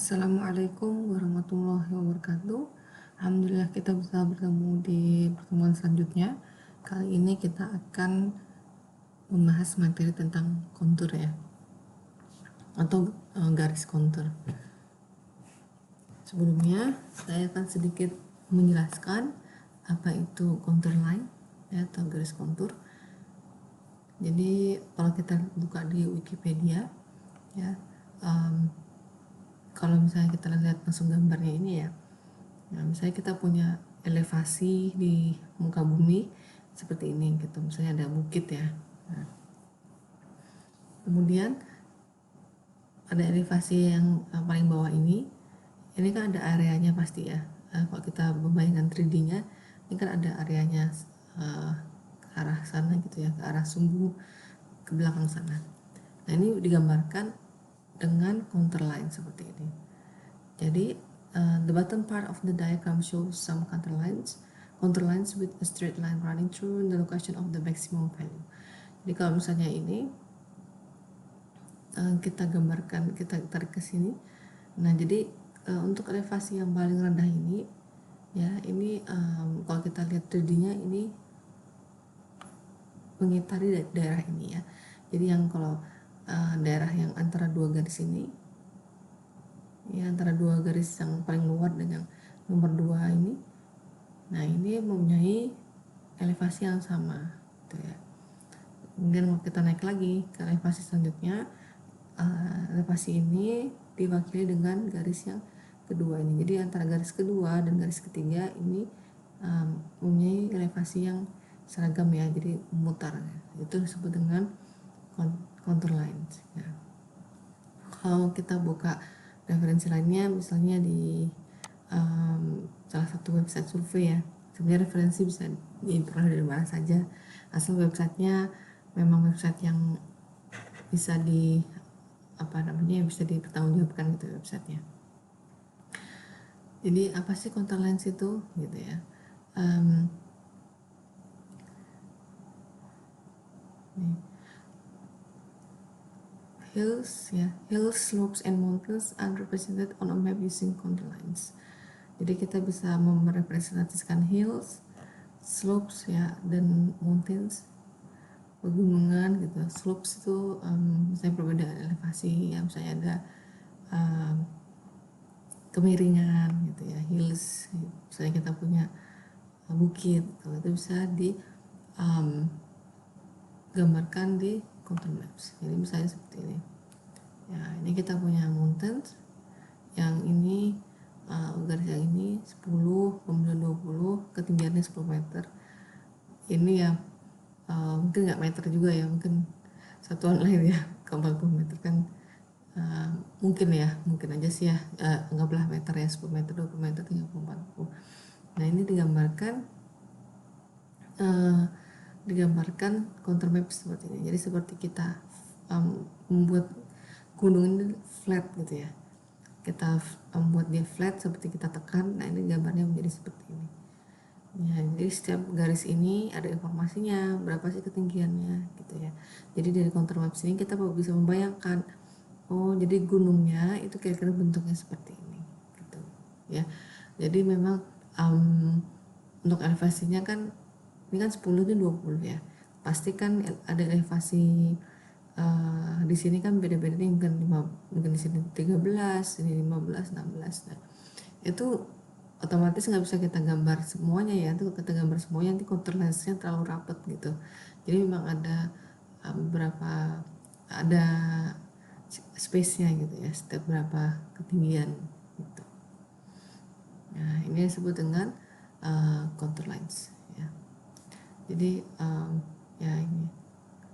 Assalamualaikum warahmatullahi wabarakatuh. Alhamdulillah kita bisa bertemu di pertemuan selanjutnya. Kali ini kita akan membahas materi tentang kontur ya, atau garis kontur. Sebelumnya saya akan sedikit menjelaskan apa itu contour line ya, atau garis kontur. Jadi kalau kita buka di Wikipedia ya, kalau misalnya kita lihat langsung gambarnya ini ya, nah, misalnya kita punya elevasi di muka bumi seperti ini gitu, misalnya ada bukit ya. Nah, kemudian ada elevasi yang paling bawah ini kan ada areanya pasti ya. Kalau kita membayangkan 3D-nya, ini kan ada areanya ke arah sana gitu ya, ke arah sumbu ke belakang sana. Nah, ini digambarkan dengan contour line seperti ini. Jadi the bottom part of the diagram shows some contour lines with a straight line running through the location of the maximum value. Jadi kalau misalnya ini kita gambarkan, kita tarik ke sini. Nah, jadi untuk elevasi yang paling rendah ini ya, ini kalau kita lihat 3D-nya ini mengitari daerah ini ya. Jadi yang kalau daerah yang antara dua garis ini ya, antara dua garis yang paling luar dan yang nomor 2 ini, nah ini mempunyai elevasi yang sama gitu ya. Kemudian kalau kita naik lagi ke elevasi selanjutnya, elevasi ini diwakili dengan garis yang kedua ini. Jadi antara garis kedua dan garis ketiga ini mempunyai elevasi yang seragam ya, jadi memutar. Itu disebut dengan contour lines ya. Kalau kita buka referensi lainnya, misalnya di salah satu website survei ya, sebenarnya referensi bisa diperoleh dari mana saja, asal websitenya memang website yang bisa bisa dipertanggungjawabkan gitu websitenya. Jadi apa sih contour lines itu gitu ya. Hills, slopes, and mountains are represented on a map using contour lines. Jadi kita bisa merepresentasikan hills, slopes ya, dan mountains, pegunungan gitu. Slopes itu misalnya perbedaan elevasi ya, misalnya ada kemiringan gitu ya. Hills, misalnya kita punya bukit, kalau itu bisa digambarkan di contour maps. Jadi misalnya seperti ini ya, ini kita punya mountains, yang ini garis yang ini 10, kemudian 20, ketinggiannya 10 meter. Ini ya mungkin nggak meter juga ya, mungkin satuan lain ya, ke 40 meter kan mungkin aja sih ya, anggaplah meter ya, 10 meter, 20 meter, 30, 40. Nah, ini digambarkan contour map seperti ini. Jadi seperti kita membuat gunung ini flat gitu ya, kita membuat dia flat seperti kita tekan. Nah, ini gambarnya menjadi seperti ini ya. Jadi setiap garis ini ada informasinya, berapa sih ketinggiannya gitu ya. Jadi dari contour map ini kita bisa membayangkan, oh jadi gunungnya itu kira-kira bentuknya seperti ini gitu ya. Jadi memang untuk elevasinya kan ini kan 10 itu 20 ya, pasti kan ada elevasi di sini kan beda-beda nih, mungkin di sini 13, ini 15, 16. Nah, itu otomatis nggak bisa kita gambar semuanya ya. Itu kita gambar semuanya nanti contour lensnya terlalu rapat gitu. Jadi memang ada beberapa, ada space-nya gitu ya, setiap berapa ketinggian gitu. Nah, ini disebut dengan contour lines ya. Jadi ya ini,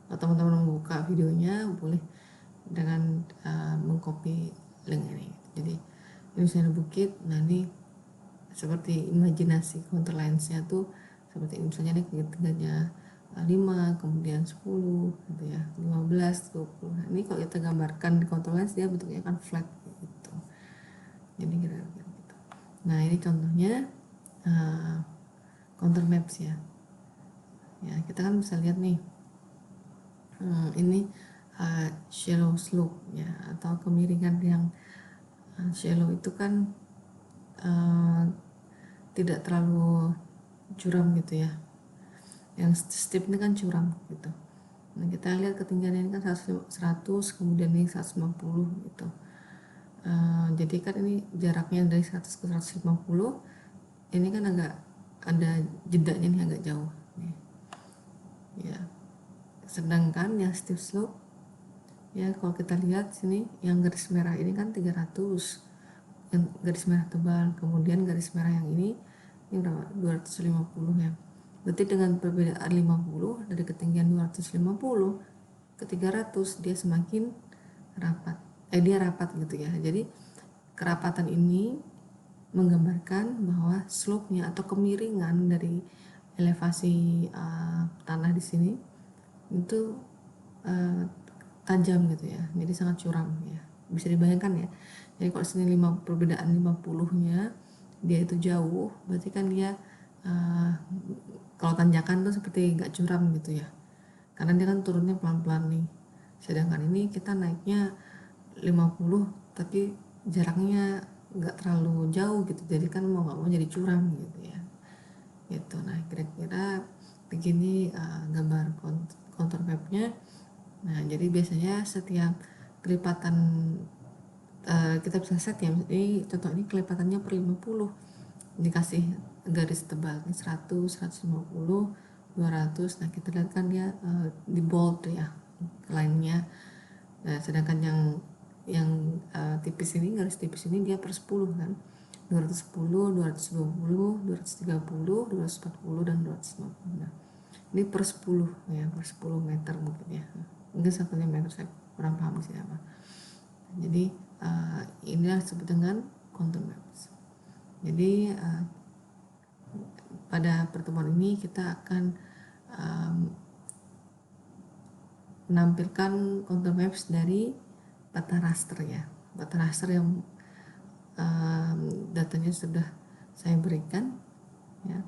kalau teman-teman membuka videonya boleh dengan mengcopy link ini. Jadi ini misalnya bukit, nah ini seperti imajinasi contour lines-nya tuh seperti ini. Misalnya ini ketinggiannya 5, kemudian 10 gitu ya, 15, 20. Nah, ini kalau kita gambarkan di contour lines, dia bentuknya akan flat gitu. Jadi kira-kira gitu. Nah, ini contohnya contour maps ya. Ya, kita kan bisa lihat nih, ini shallow slope ya, atau kemiringan yang shallow itu kan tidak terlalu curam gitu ya, yang steep ini kan curam gitu. Nah kita lihat ketinggian ini kan 100, kemudian ini 150 gitu. Jadi kan ini jaraknya dari 100 ke 150, ini kan agak ada jedanya nih, agak jauh nih. Ya, sedangkan yang steep slope ya, kalau kita lihat sini yang garis merah ini kan 300, yang garis merah tebal, kemudian garis merah yang ini berapa, 250 ya. Berarti dengan perbedaan 50 dari ketinggian 250 ke 300, dia semakin rapat, dia rapat gitu ya. Jadi kerapatan ini menggambarkan bahwa slope-nya atau kemiringan dari elevasi tanah di sini itu tajam gitu ya, jadi sangat curam ya, bisa dibayangkan ya. Jadi kalau sini perbedaan 50-nya dia itu jauh, berarti kan dia kalau tanjakan tuh seperti gak curam gitu ya, karena dia kan turunnya pelan-pelan nih. Sedangkan ini kita naiknya 50 tapi jaraknya nggak terlalu jauh gitu, jadi kan mau nggak mau jadi curam gitu ya gitu. Nah kira-kira begini gambar contour mapnya. Nah jadi biasanya setiap kelipatan kita bisa set ya, ini contoh ini kelipatannya per 50, dikasih garis tebal ini 100, 150, 200. Nah kita lihat kan dia di bold ya line-nya. Nah sedangkan yang tipis ini, garis tipis ini dia per 10 kan, 210, 220, 230, 240 dan 250. Nah ini per 10 ya, per 10 meter mungkin ya, mungkin satunya meter, saya kurang paham sih apa. Jadi inilah disebut dengan contour maps. Jadi pada pertemuan ini kita akan menampilkan contour maps dari peta raster ya, peta raster yang datanya sudah saya berikan ya.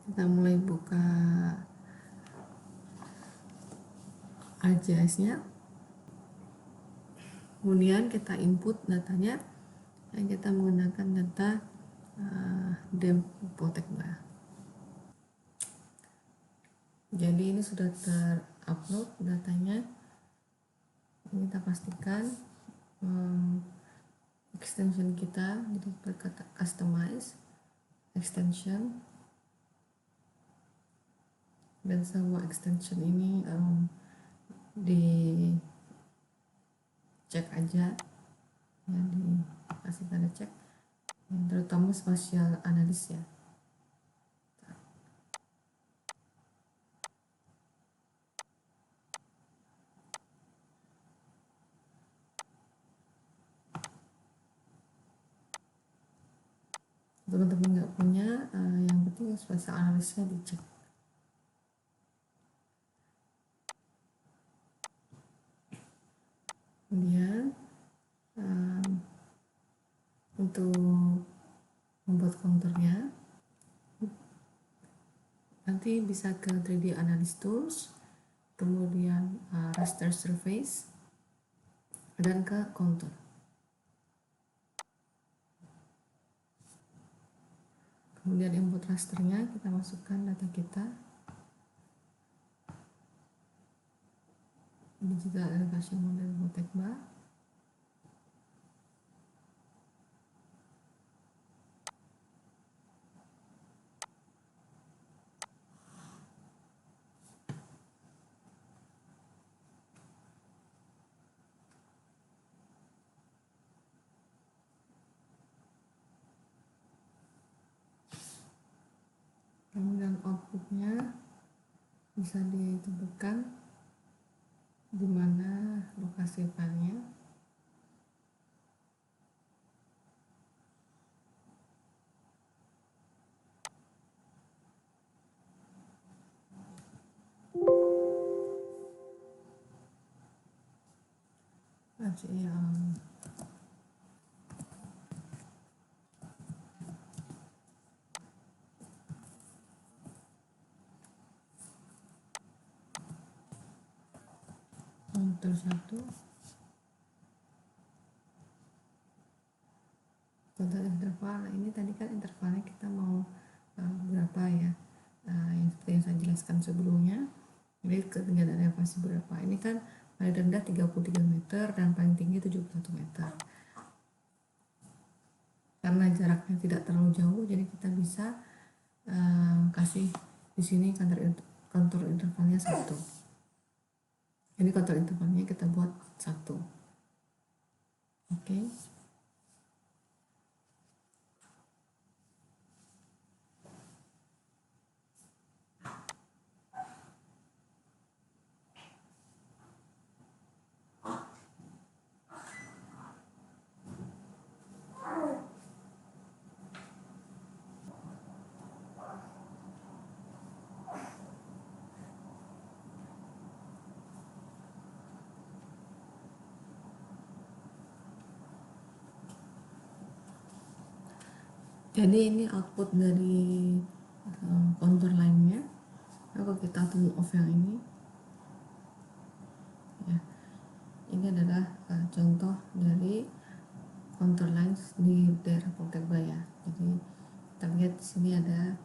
Kita mulai buka ArcGIS-nya, kemudian kita input datanya dan kita menggunakan data Dempotekba. Jadi ini sudah terupload datanya. Kita pastikan extension kita, jadi berkata customize extension, dan semua extension ini dicek aja ya, dikasih tanda cek, terutama spatial analysis ya. Teman-teman nggak punya, yang penting spatial analisisnya dicek. Kemudian untuk membuat konturnya nanti bisa ke 3D Analysis Tools, kemudian raster surface, dan ke kontur. Kemudian input rasternya kita masukkan data kita, digital elevation model Botekba. Kemudian outputnya bisa ditentukan di mana lokasi filenya. Contour 1 contoh interval. Nah, ini tadi kan intervalnya kita mau berapa ya, yang seperti yang saya jelaskan sebelumnya. Jadi ketinggian elevasi berapa, ini kan paling rendah 33 meter dan paling tinggi 71 meter. Karena jaraknya tidak terlalu jauh, jadi kita bisa kasih di sini kontur intervalnya 1. Jadi kontur intervalnya kita buat 1. Oke. Jadi ini output dari kontur lainnya. Kalau kita turn off yang ini, ya, ini adalah contoh dari kontur lines di daerah Poltekkebaya. Jadi kita lihat di sini ada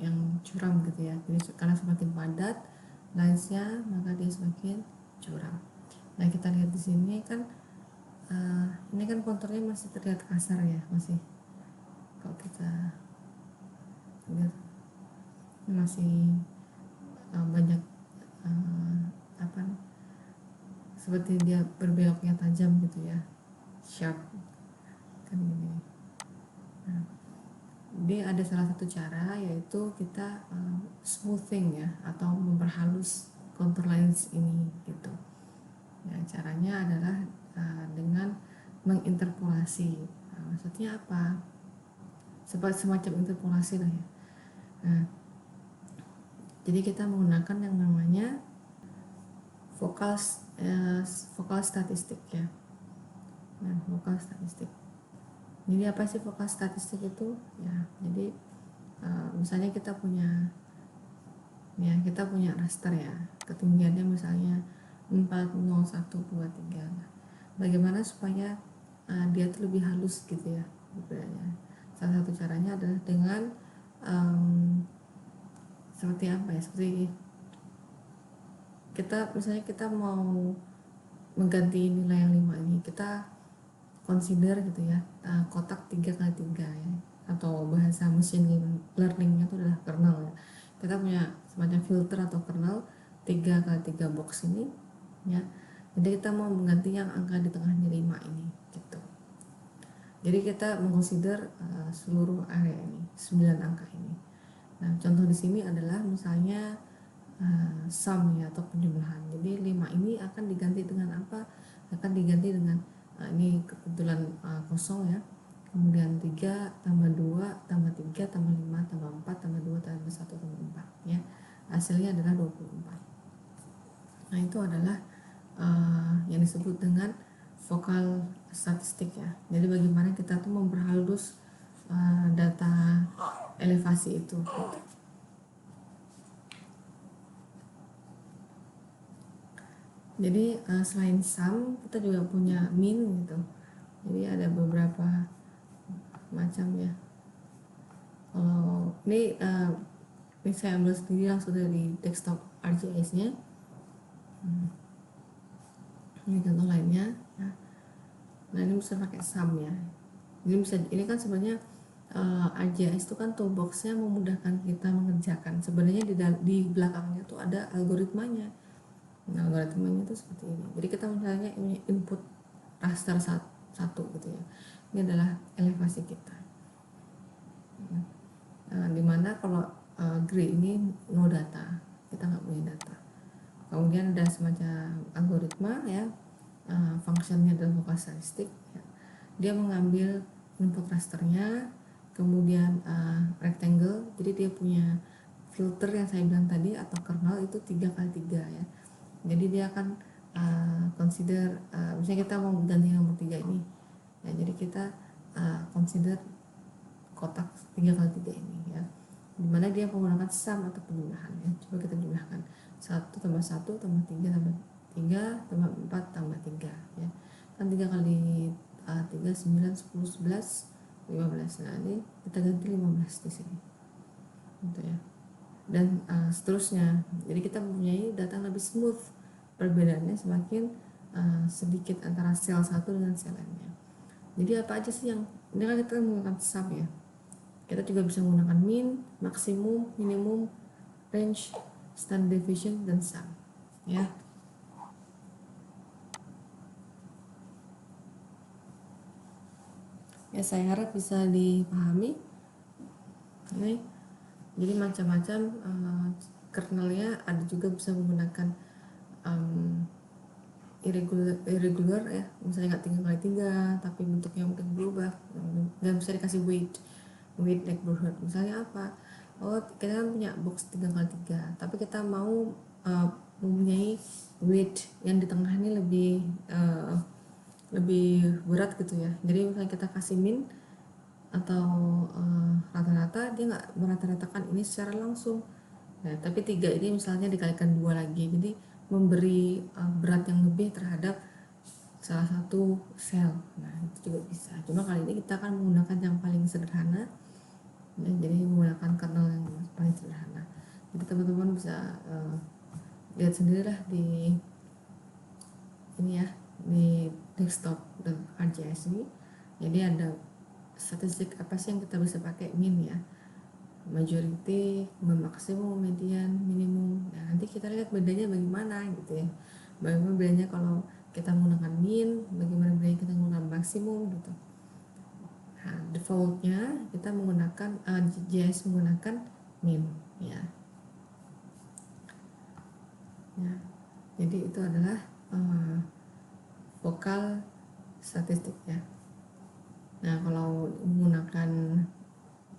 yang curam gitu ya. Jadi karena semakin padat linesnya, maka dia semakin curam. Nah, kita lihat di sini kan ini kan konturnya masih terlihat kasar ya, masih. Kalau kita lihat masih banyak seperti dia berbeloknya tajam gitu ya, sharp kan gini. Nah, dia ada salah satu cara, yaitu kita smoothing ya, atau memperhalus contour lines ini gitu. Nah, caranya adalah dengan menginterpolasi. Maksudnya apa? Semacam interpolasi lah ya. Nah, jadi kita menggunakan yang namanya vokal statistik ya. Nah, vokal statistik. Jadi apa sih vokal statistik itu? Ya, jadi misalnya kita punya raster ya, ketinggiannya misalnya 4, 0, 1, 2, 3. Bagaimana supaya dia tuh lebih halus gitu ya ukurannya? Salah satu caranya adalah dengan seperti apa ya? Seperti misalnya kita mau mengganti nilai yang 5 ini, kita consider gitu ya, kotak 3x3 ya, atau bahasa machine learningnya itu adalah kernel ya. Kita punya semacam filter atau kernel 3x3 box ini ya. Jadi kita mau mengganti yang angka di tengahnya 5 ini gitu. Jadi kita mengconsider seluruh area ini, 9 angka ini. Nah, contoh di sini adalah misalnya sum ya, atau penjumlahan. Jadi 5 ini akan diganti dengan apa? Akan diganti dengan ini kebetulan kosong ya. Kemudian 3 tambah 2 tambah 3 tambah 5 tambah 4 tambah 2 tambah 1 tambah 4 ya. Hasilnya adalah 24. Nah, itu adalah yang disebut dengan vokal statistik ya. Jadi bagaimana kita tuh memperhalus data elevasi itu gitu. Jadi selain sum, kita juga punya min gitu. Jadi ada beberapa macam ya. Kalau ini saya ambil sendiri langsung dari desktop ArcGIS-nya. Ini contoh lainnya. Nah, ini bisa pakai sum ya. Ini kan sebenarnya ArcGIS itu kan toolbox-nya memudahkan kita mengerjakan. Sebenarnya di belakangnya tuh ada algoritmanya. Nah, algoritmanya itu seperti ini. Jadi kita misalnya input raster satu gitu ya. Ini adalah elevasi kita. Dimana kalau gray ini no data, kita nggak punya data. Kemudian ada semacam algoritma ya, fungsinya adalah vokal statistik ya. Dia mengambil input rasternya, kemudian rectangle, jadi dia punya filter yang saya bilang tadi atau kernel itu 3x3 ya. Jadi dia akan consider misalnya kita mau ganti nomor 3 ini ya, jadi kita consider kotak 3x3 ini ya, dimana dia menggunakan sum atau penjumlahan ya. Coba kita jumlahkan 1 tambah 1 tambah 3 tambah 3 tambah 4 tambah 3 ya, kan 3 kali 3, 9, 10, 11, 15. Nah ini kita ganti 15 di sini gitu ya, dan seterusnya. Jadi kita mempunyai data yang lebih smooth, perbedaannya semakin sedikit antara sel satu dengan sel lainnya. Jadi apa aja sih yang ini kan kita menggunakan sum ya, kita juga bisa menggunakan min, maksimum, minimum, range, standard deviation, dan sum ya. Ya saya harap bisa dipahami ini. Jadi macam-macam kernelnya, ada juga bisa menggunakan irregular ya, misalnya nggak 3x3 tapi bentuknya mungkin berubah, dan bisa dikasih weight neighborhood. Misalnya apa, oh kita kan punya box 3x3 tapi kita mau mempunyai weight yang di tengah ini lebih berat gitu ya. Jadi misalnya kita kasih min atau rata-rata, dia nggak merata-ratakan ini secara langsung. Nah, tapi 3 ini misalnya dikalikan 2 lagi, jadi memberi berat yang lebih terhadap salah satu sel. Nah itu juga bisa, cuma kali ini kita akan menggunakan yang paling sederhana ya, jadi menggunakan kernel yang paling sederhana. Jadi teman-teman bisa lihat sendirilah di ini ya, di desktop dan ArcGIS ini. Jadi ada statistik apa sih yang kita bisa pakai, min ya, majority, maksimum, median, minimum. Nah nanti kita lihat bedanya bagaimana gitu ya, bagaimana bedanya kalau kita menggunakan min, bagaimana bedanya kita menggunakan maksimum gitu. Nah defaultnya kita menggunakan GIS menggunakan min ya. Ya jadi itu adalah vokal statistik ya. Nah kalau menggunakan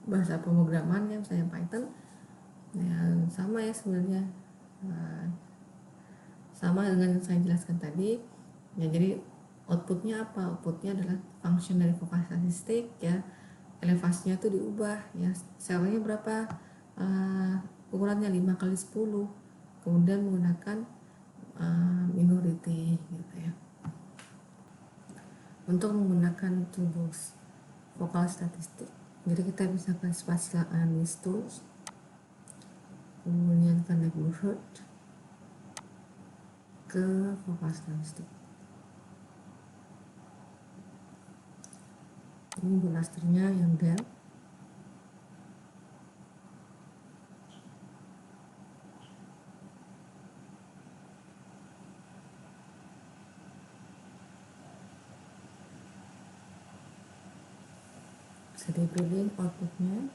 bahasa pemrograman ya, misalnya Python ya, sama ya sebenarnya, sama dengan yang saya jelaskan tadi ya. Jadi outputnya apa, outputnya adalah function dari vokal statistik ya, elevasinya tuh diubah ya, selnya berapa, ukurannya 5x10, kemudian menggunakan minority gitu ya. Untuk menggunakan tools vokal statistik, jadi kita bisa ke spatial analysis tools, kemudian ke neighborhood, ke vokal statistik. Ini untuk rasternya yang Dell. Bisa dipilih outputnya.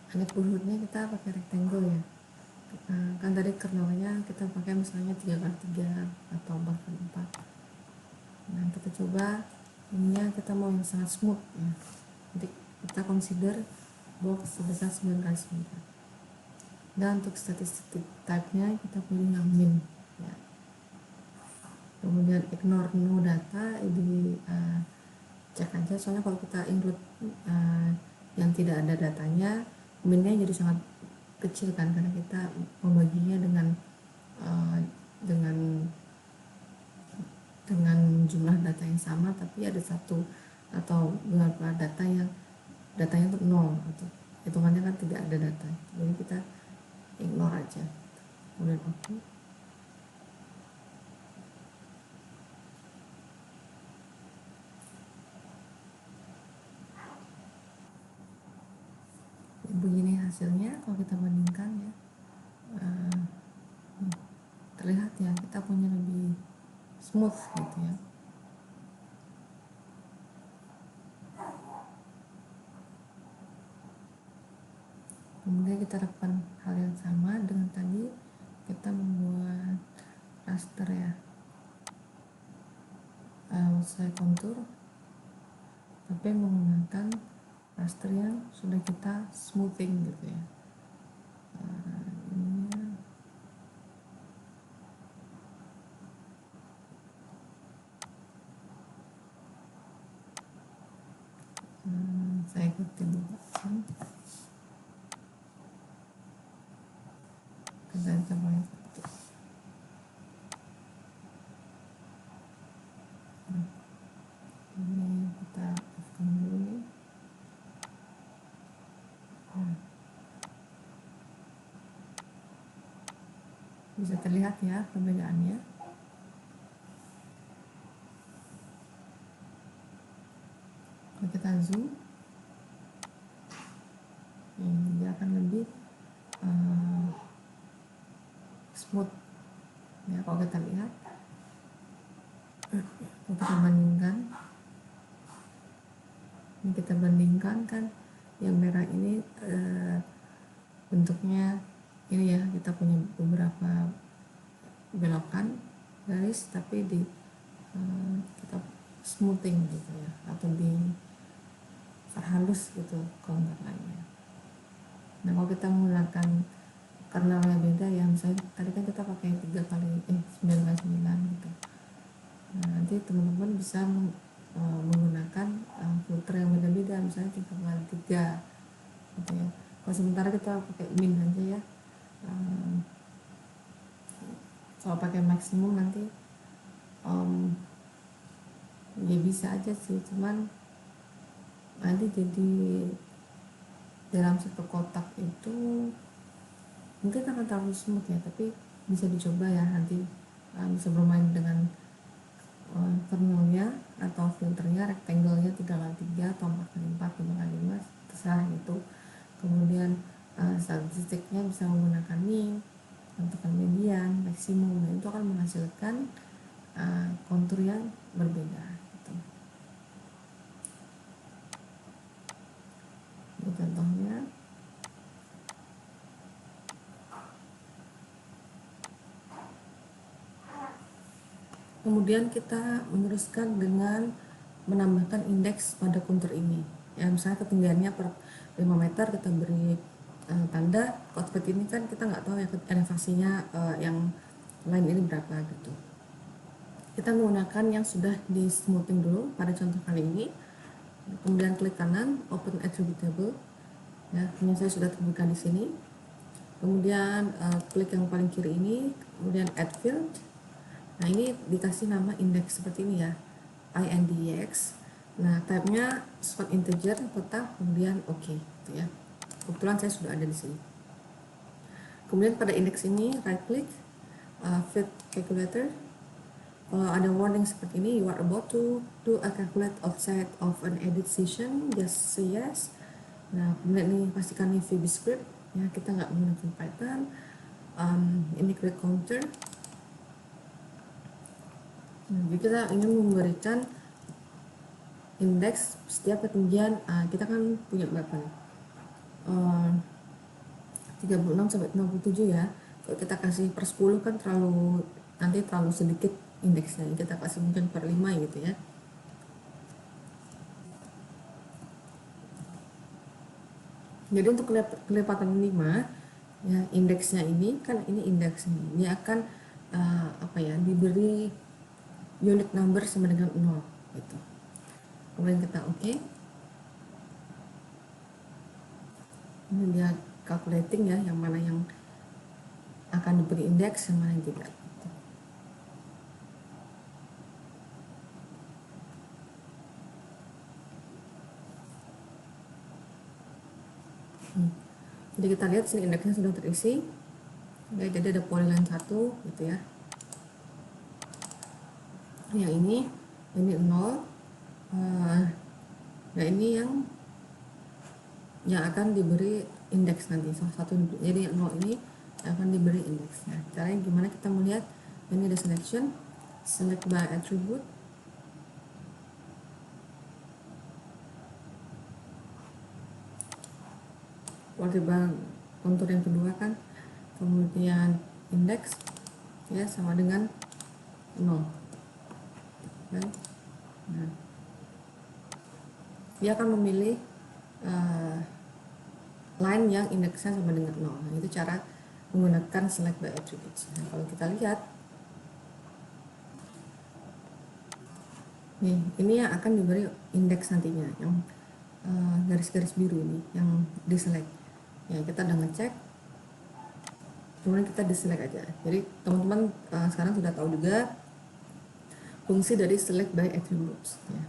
Neighborhoodnya kita pakai rectangle ya. Kan tadi kernelnya kita pakai misalnya 3x3 atau 4x4. Nah kita coba ininya, kita mau yang sangat smooth ya. Jadi kita consider box sebesar 9x9. Dan untuk statistik type-nya kita pilih yang min ya. Kemudian ignore no data, ini cek aja, soalnya kalau kita include yang tidak ada datanya, minnya jadi sangat kecil kan, karena kita membaginya dengan jumlah data yang sama, tapi ada satu atau beberapa datanya itu nol gitu. Hitungannya kan tidak ada data, jadi kita ignore aja. Kemudian oke. Begini hasilnya kalau kita bandingkan ya. Terlihat ya, kita punya lebih smooth gitu ya. Kemudian kita lakukan hal yang sama dengan tadi, kita membuat raster ya, saya kontur tapi menggunakan raster yang sudah kita smoothing gitu ya. pertimbangan kita tambahkan satu. Ini kita aktifkan dulu nih. Bisa terlihat ya perbedaannya. Kalau kita zoom, dia akan lebih smooth ya. Kalau kita lihat, kalau kita bandingkan, ini kita bandingkan kan yang merah ini bentuknya ini ya, kita punya beberapa belokan garis, tapi di kita smoothing gitu ya, atau di halus gitu contour lainnya. Nah kalau kita menggunakan karena beda ya, misalnya tadi kan kita pakai 9x9 gitu. Nah, nanti teman-teman bisa menggunakan filter yang beda-beda, misalnya 3x3 gitu ya. Kalau sementara kita pakai min aja ya. Kalau pakai maksimum nanti ya bisa aja sih, cuman nanti jadi dalam satu kotak itu mungkin akan terlalu smooth ya, tapi bisa dicoba ya nanti, bisa bermain dengan kernelnya atau filternya, rectangle-nya 3x3 atau 4x4, 5x5 terserah itu. Kemudian statistiknya bisa menggunakan min, tentukan median, maksimum, dan itu akan menghasilkan kontur yang berbeda gitu. Ini contohnya. Kemudian kita meneruskan dengan menambahkan indeks pada kontur ini ya, misalnya ketinggiannya per 5 meter kita beri tanda. Kalau seperti ini kan kita nggak tahu ya elevasinya yang lain ini berapa gitu. Kita menggunakan yang sudah di smoothing dulu pada contoh kali ini, kemudian klik kanan open attribute table ya, ini saya sudah terbuka di sini. Kemudian klik yang paling kiri ini, kemudian add field. Nah ini dikasih nama indeks seperti ini ya, INDEX. Nah type-nya spot integer, kotak, kemudian oke gitu ya. Kebetulan saya sudah ada di sini. Kemudian pada indeks ini right click, fit calculator. Kalau ada warning seperti ini, you are about to do a calculate outside of an edit session, just say yes. Nah kemudian ini pastikan ini VB script ya, kita nggak menggunakan Python. Ini create counter. Jadi kita ingin memberikan indeks setiap ketinggian, kita kan punya berapa nih? 36 sampai 67 ya. Kalau kita kasih per 10 kan nanti terlalu sedikit indeksnya. Kita kasih mungkin per 5 gitu ya. Jadi untuk kelipatan 5 ya, indeksnya ini kan ini indeksnya. Ini akan diberi unit number sama dengan 0 gitu. Kemudian kita oke. Ini dia calculating ya, yang mana yang akan diberi indeks, yang mana yang tidak gitu. Jadi kita lihat sini indeksnya sudah terisi ya, jadi ada polyline 1 gitu ya. Yang ini 0. Nah ini yang akan diberi indeks nanti, salah satu. Jadi 0 ini akan diberi indeksnya. Caranya gimana kita melihat? Ini ada selection, select by attribute. Tiba kontur yang kedua kan, kemudian indeks ya sama dengan 0 kan? Nah, dia akan memilih line yang indeksnya sama dengan 0. Nah, itu cara menggunakan select by attributes. Nah, kalau kita lihat nih, ini yang akan diberi indeks nantinya, yang garis-garis biru ini yang diselect ya. Kita udah ngecek, kemudian kita diselect aja. Jadi teman-teman sekarang sudah tahu juga fungsi dari select by attributes ya.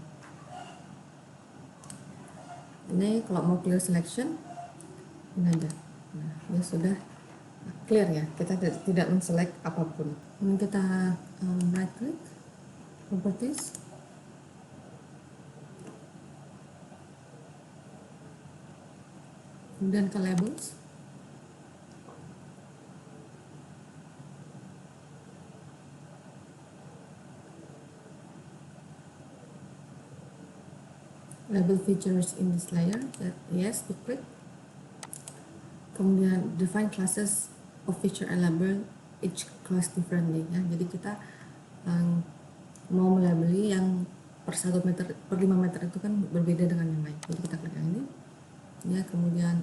Ini kalau mau clear selection ini aja. Nah, ya sudah clear ya, kita tidak men-select apapun. Kemudian kita right click properties, kemudian ke labels, label features in this layer, yes, di klik. Kemudian define classes of feature and label each class differently ya. Jadi kita mau melabeli yang per 1 meter per 5 meter itu kan berbeda dengan yang lain. Jadi kita klik yang ini ya, kemudian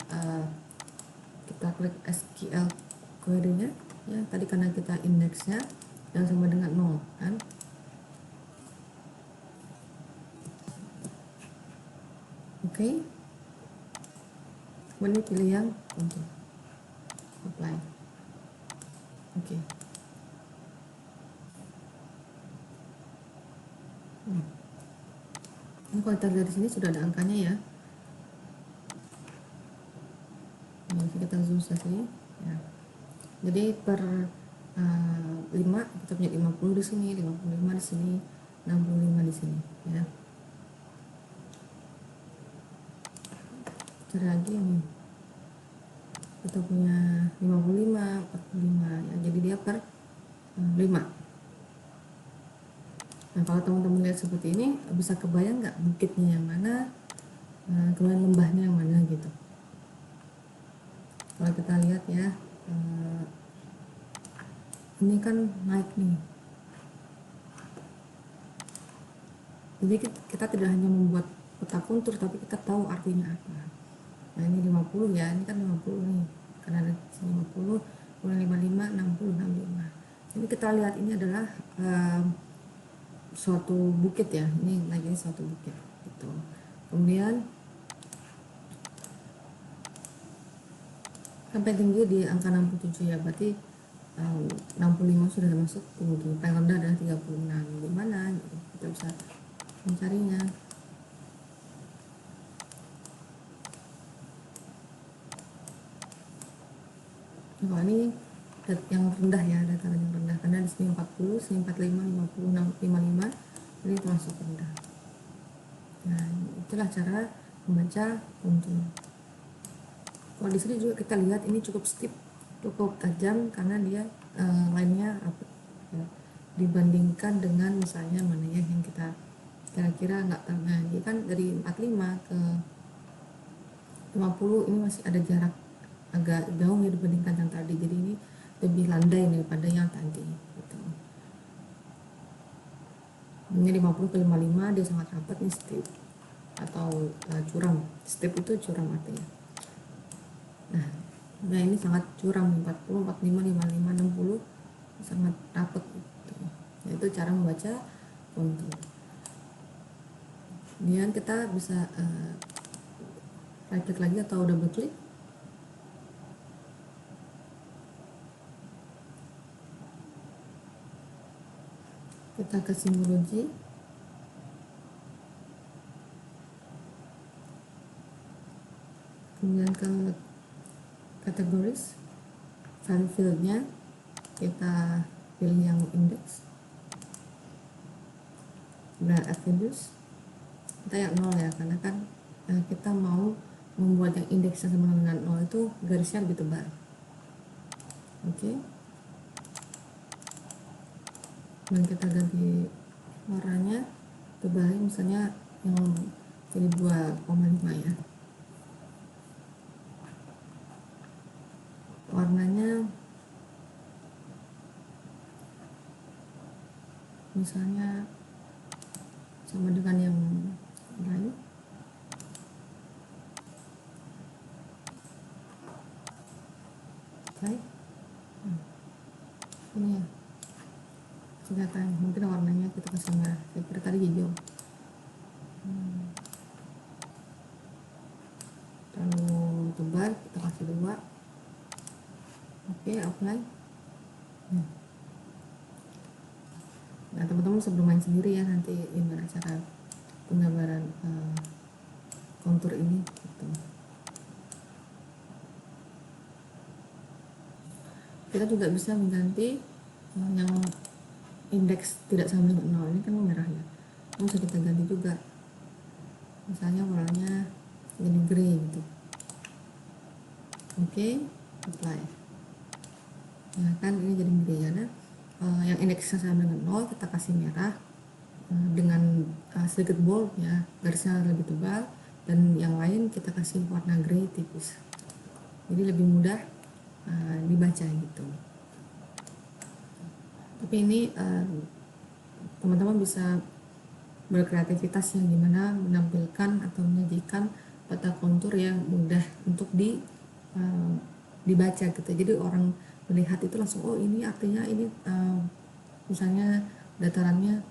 kita klik SQL query-nya ya. Tadi karena kita indeksnya yang sama dengan 0 kan. Oke. Kemudian pilih yang untuk apply. Oke. Ini kalau kita lihat di sini sudah ada angkanya ya. Nah, kita zoom saja ya. Jadi per 5 kita punya 50 di sini, 55 di sini, 65 di sini ya. Cari lagi ini. Kita punya 55, 45 ya. Jadi dia per 5. Nah, kalau teman-teman lihat seperti ini, bisa kebayang nggak bukitnya yang mana, kemudian lembahnya yang mana gitu. Kalau kita lihat ya, ini kan naik nih. Jadi kita tidak hanya membuat peta kontur, tapi kita tahu artinya apa. Nah, ini 50 ya, ini kan 50 nih. Karena ada 50, kemudian 55, 60, 65. Jadi kita lihat ini adalah suatu bukit ya. Ini lagi suatu bukit gitu. Kemudian sampai tinggi di angka 67 ya, berarti 65 sudah termasuk tinggi. Paling rendah adalah 36. Gimana gitu. Kita bisa mencarinya. Nah, ini yang rendah ya, data yang rendah karena di sini 40, sini 45, 50, 55, ini termasuk rendah. Nah, itulah cara membaca kontur. Kalau di sini juga kita lihat ini cukup steep, cukup tajam karena dia line-nya rapet ya, dibandingkan dengan misalnya mana ya yang kita kira-kira nggak nah, ini kan dari 45 ke 50 ini masih ada jarak agak jauh ya dibandingkan yang tadi. Jadi ini lebih landai daripada yang tadi gitu. Ini 50 ke 55 dia sangat rapat nih, steep atau curam. Steep itu curam artinya. Nah ini sangat curam, 40, 45, 55, 60 sangat rapat gitu. Nah, itu cara membaca kontur. Kemudian kita bisa right click lagi atau double click. Kita ke simbology, kemudian ke categories, value fieldnya kita pilih yang index, kemudian attributes kita yang 0 ya, karena kan kita mau membuat yang indeksnya sama dengan 0 itu garisnya lebih tebal. Oke. Dan kita ganti warnanya, tebalin misalnya yang jadi 2,5 ya. Warnanya misalnya sama dengan yang lain. Baik. Ini ya. Kelihatan mungkin warnanya kita kasih merah, saya kira tadi hijau. tebal, kita kasih 2. Oke, apply. Nah, teman-teman bisa bermain sendiri ya nanti gimana cara penggambaran kontur ini gitu. Kita juga bisa mengganti yang indeks tidak sama dengan 0, ini kan merah ya, ini bisa kita ganti juga, misalnya warnanya jadi grey gitu. Oke, apply. Ya kan ini jadi grey ya. Nah, yang indeksnya sama dengan 0 kita kasih merah dengan sedikit bold ya, garisnya lebih tebal, dan yang lain kita kasih warna grey tipis, jadi lebih mudah dibaca gitu. Tapi ini teman-teman bisa berkreativitas yang gimana menampilkan atau menyajikan peta kontur yang mudah untuk dibaca gitu. Jadi orang melihat itu langsung, oh ini artinya ini misalnya datarannya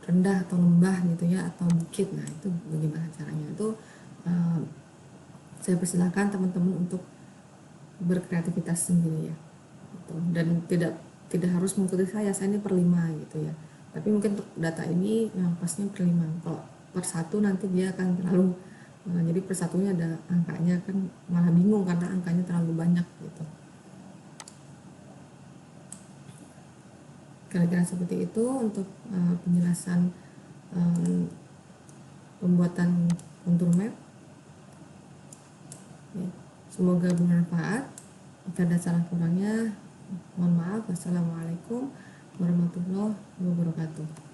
rendah atau lembah gitu ya, atau bukit. Nah itu bagaimana caranya, itu saya persilahkan teman-teman untuk berkreativitas sendiri ya gitu. Dan tidak harus mengikuti saya ini per 5 gitu ya, tapi mungkin untuk data ini yang pasnya per 5. Kalau per 1 nanti dia akan terlalu jadi per satunya ada angkanya kan malah bingung karena angkanya terlalu banyak gitu. Kira-kira seperti itu untuk penjelasan pembuatan kontur map ya. Semoga bermanfaat. Jika ada salah kurangnya mohon maaf. Wassalamualaikum warahmatullahi wabarakatuh.